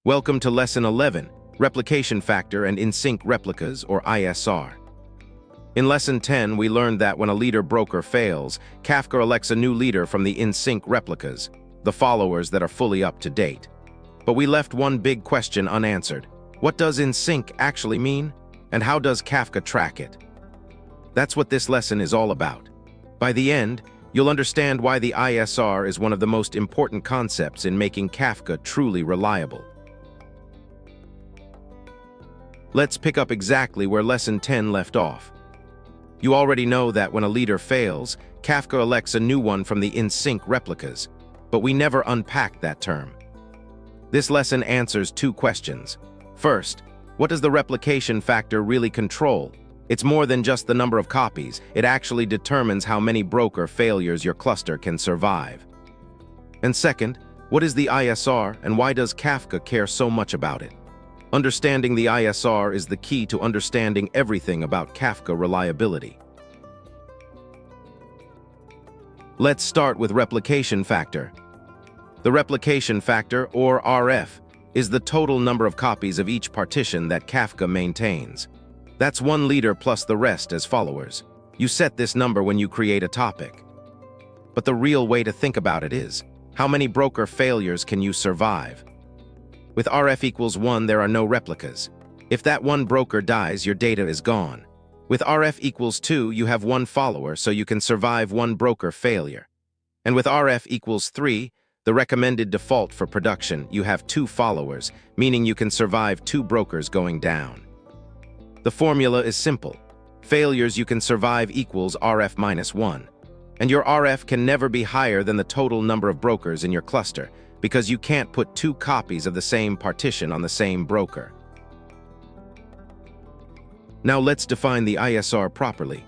Welcome to Lesson 11, Replication Factor and In-Sync Replicas, or ISR. In Lesson 10, we learned that when a leader broker fails, Kafka elects a new leader from the in-sync replicas, the followers that are fully up to date. But we left one big question unanswered. What does in-sync actually mean? And how does Kafka track it? That's what this lesson is all about. By the end, you'll understand why the ISR is one of the most important concepts in making Kafka truly reliable. Let's pick up exactly where Lesson 10 left off. You already know that when a leader fails, Kafka elects a new one from the in-sync replicas, but we never unpacked that term. This lesson answers two questions. First, what does the replication factor really control? It's more than just the number of copies. It actually determines how many broker failures your cluster can survive. And second, what is the ISR and why does Kafka care so much about it? Understanding the ISR is the key to understanding everything about Kafka reliability. Let's start with replication factor. The replication factor, or RF, is the total number of copies of each partition that Kafka maintains. That's one leader plus the rest as followers. You set this number when you create a topic. But the real way to think about it is, how many broker failures can you survive? With RF equals 1, there are no replicas. If that one broker dies, your data is gone. With RF equals 2, you have one follower, so you can survive one broker failure. And with RF equals 3, the recommended default for production, you have 2 followers, meaning you can survive 2 brokers going down. The formula is simple. Failures you can survive equals RF minus 1. And your RF can never be higher than the total number of brokers in your cluster, because you can't put 2 copies of the same partition on the same broker. Now let's define the ISR properly.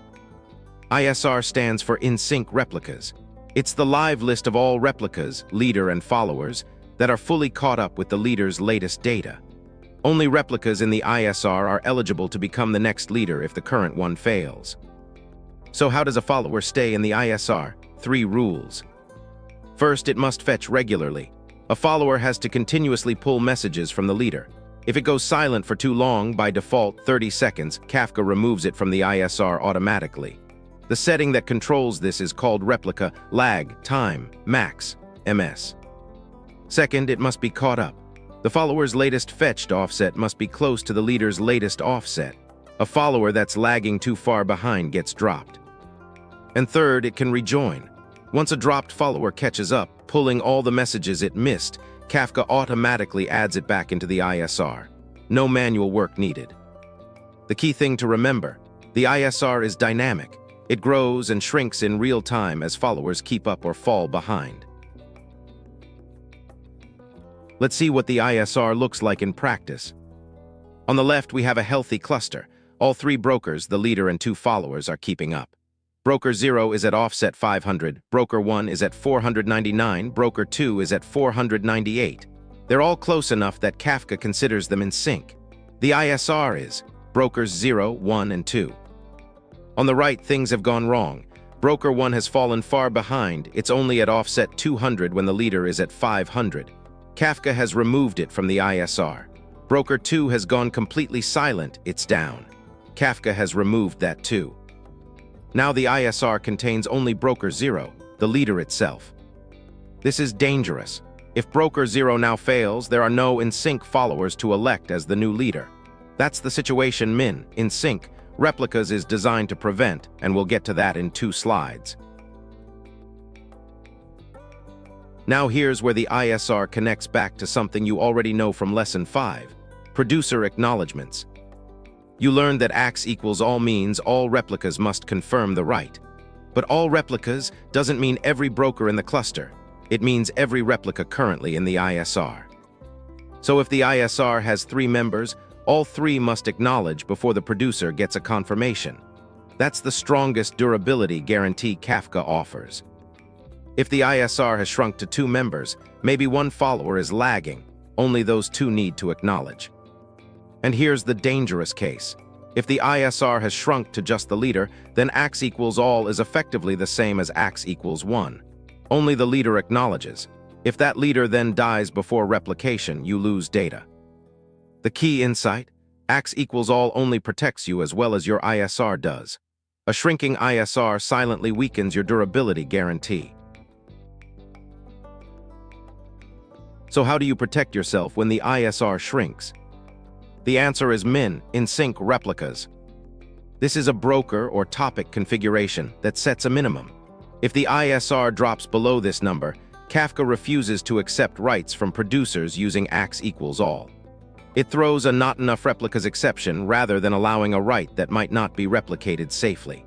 ISR stands for in-sync replicas. It's the live list of all replicas, leader and followers, that are fully caught up with the leader's latest data. Only replicas in the ISR are eligible to become the next leader if the current one fails. So how does a follower stay in the ISR? 3 rules. First, it must fetch regularly. A follower has to continuously pull messages from the leader. If it goes silent for too long, by default 30 seconds, Kafka removes it from the ISR automatically. The setting that controls this is called replica lag time max (ms). Second, it must be caught up. The follower's latest fetched offset must be close to the leader's latest offset. A follower that's lagging too far behind gets dropped. And third, it can rejoin. Once a dropped follower catches up, pulling all the messages it missed, Kafka automatically adds it back into the ISR. No manual work needed. The key thing to remember, the ISR is dynamic. It grows and shrinks in real time as followers keep up or fall behind. Let's see what the ISR looks like in practice. On the left, we have a healthy cluster. All 3 brokers, the leader and 2 followers, are keeping up. Broker 0 is at offset 500, Broker 1 is at 499, Broker 2 is at 498. They're all close enough that Kafka considers them in sync. The ISR is Brokers 0, 1, and 2. On the right, things have gone wrong. Broker 1 has fallen far behind. It's only at offset 200 when the leader is at 500. Kafka has removed it from the ISR. Broker 2 has gone completely silent. It's down. Kafka has removed that too. Now the ISR contains only Broker 0, the leader itself. This is dangerous. If Broker 0 now fails, there are no in-sync followers to elect as the new leader. That's the situation min.insync replicas is designed to prevent, and we'll get to that in 2 slides. Now here's where the ISR connects back to something you already know from Lesson 5, producer acknowledgements. You learned that acks equals all means all replicas must confirm the right. But all replicas doesn't mean every broker in the cluster. It means every replica currently in the ISR. So if the ISR has 3 members, all 3 must acknowledge before the producer gets a confirmation. That's the strongest durability guarantee Kafka offers. If the ISR has shrunk to 2 members, maybe one follower is lagging. Only those 2 need to acknowledge. And here's the dangerous case. If the ISR has shrunk to just the leader, then acks equals all is effectively the same as acks equals 1. Only the leader acknowledges. If that leader then dies before replication, you lose data. The key insight: acks equals all only protects you as well as your ISR does. A shrinking ISR silently weakens your durability guarantee. So how do you protect yourself when the ISR shrinks? The answer is min.insync replicas. This is a broker or topic configuration that sets a minimum. If the ISR drops below this number, Kafka refuses to accept writes from producers using acks equals all. It throws a not enough replicas exception rather than allowing a write that might not be replicated safely.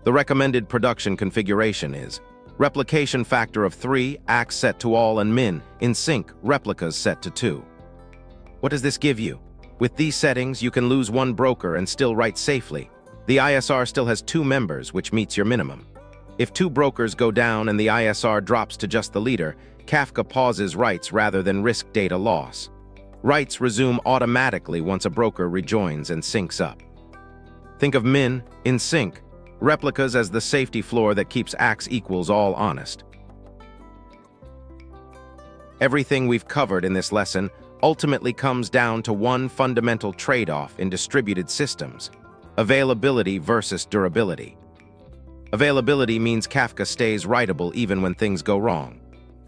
The recommended production configuration is replication factor of 3, acks set to all, and min.insync replicas set to 2. What does this give you? With these settings, you can lose one broker and still write safely. The ISR still has 2 members, which meets your minimum. If 2 brokers go down and the ISR drops to just the leader, Kafka pauses writes rather than risk data loss. Writes resume automatically once a broker rejoins and syncs up. Think of min.insync replicas as the safety floor that keeps acks equals all honest. Everything we've covered in this lesson ultimately comes down to one fundamental trade-off in distributed systems: availability versus durability. Availability means Kafka stays writable even when things go wrong.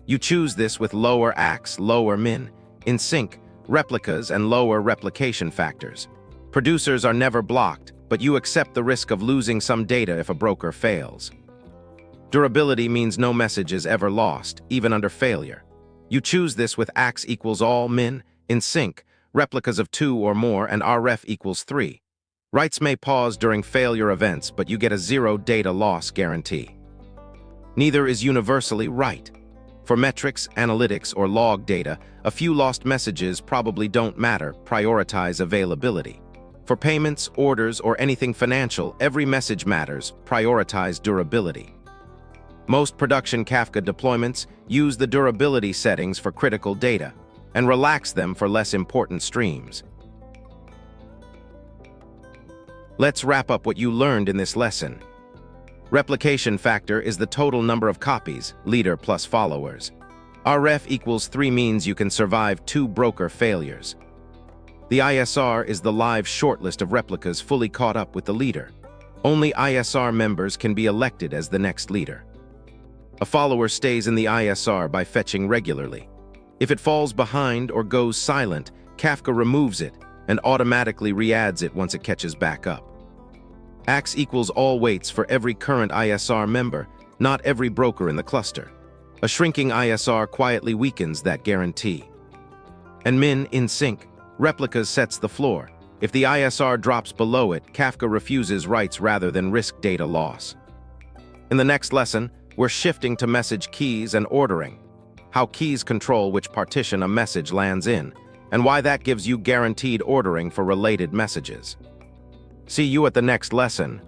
You choose this with lower acks, lower min.insync replicas, and lower replication factors. Producers are never blocked, but you accept the risk of losing some data if a broker fails. Durability means no message is ever lost, even under failure. You choose this with acks equals all, min.insync replicas of 2 or more, and ref equals 3. Writes may pause during failure events, but you get a 0 data loss guarantee. Neither is universally right. For metrics, analytics, or log data, a few lost messages probably don't matter. Prioritize availability. For payments, orders, or anything financial, every message matters. Prioritize durability. Most production Kafka deployments use the durability settings for critical data and relax them for less important streams. Let's wrap up what you learned in this lesson. Replication factor is the total number of copies, leader plus followers. Ref equals 3 means you can survive 2 broker failures. The ISR is the live shortlist of replicas fully caught up with the leader. Only ISR members can be elected as the next leader. A follower stays in the ISR by fetching regularly. If it falls behind or goes silent, Kafka removes it and automatically re-adds it once it catches back up. Acks equals all waits for every current ISR member, not every broker in the cluster. A shrinking ISR quietly weakens that guarantee. And min.insync replicas sets the floor. If the ISR drops below it, Kafka refuses writes rather than risk data loss. In the next lesson, we're shifting to message keys and ordering, how keys control which partition a message lands in, and why that gives you guaranteed ordering for related messages. See you at the next lesson.